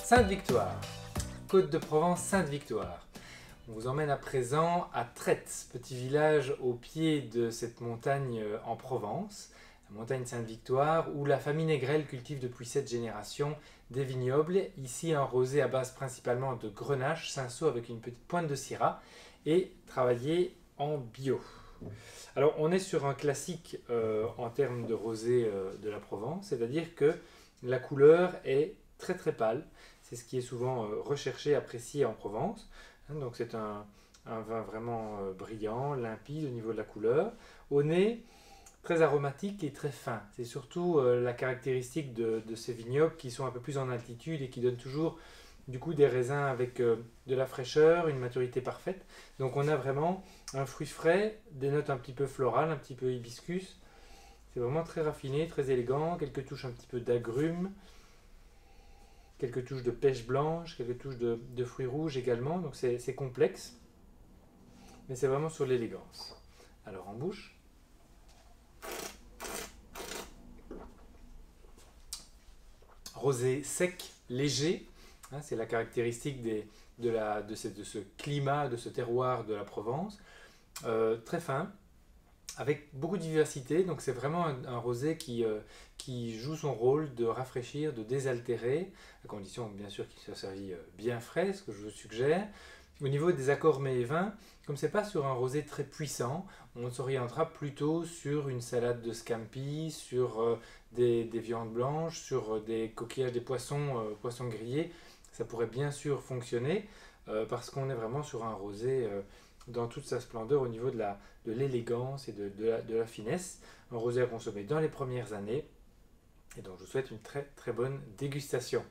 Sainte-Victoire, Côte de Provence, Sainte-Victoire. On vous emmène à présent à Trettes, petit village au pied de cette montagne en Provence, la montagne Sainte-Victoire, où la famille Négrel cultive depuis 7 générations des vignobles, ici un rosé à base principalement de grenache, cinsault avec une petite pointe de syrah, et travaillé en bio. Alors on est sur un classique en termes de rosé de la Provence, c'est-à-dire que la couleur est très très pâle. C'est ce qui est souvent recherché, apprécié en Provence. Donc c'est un vin vraiment brillant, limpide au niveau de la couleur. Au nez, très aromatique et très fin. C'est surtout la caractéristique de ces vignobles qui sont un peu plus en altitude et qui donnent toujours du coup des raisins avec de la fraîcheur, une maturité parfaite. Donc on a vraiment un fruit frais, des notes un petit peu florales, un petit peu hibiscus. C'est vraiment très raffiné, très élégant, quelques touches un petit peu d'agrumes, quelques touches de pêche blanche, quelques touches de fruits rouges également. Donc c'est complexe, mais c'est vraiment sur l'élégance. Alors en bouche. Rosé sec, léger, hein, c'est la caractéristique de ce climat, de ce terroir de la Provence. Très fin, avec beaucoup de vivacité, donc c'est vraiment un rosé qui joue son rôle de rafraîchir, de désaltérer, à condition bien sûr qu'il soit servi bien frais, ce que je vous suggère. Au niveau des accords mets et vins, comme c'est pas sur un rosé très puissant, on s'orientera plutôt sur une salade de scampi, sur des viandes blanches, sur des coquillages, des poissons grillés. Ça pourrait bien sûr fonctionner parce qu'on est vraiment sur un rosé dans toute sa splendeur au niveau de l'élégance et de la finesse. Un rosé à consommer dans les premières années. Et donc je vous souhaite une très très bonne dégustation.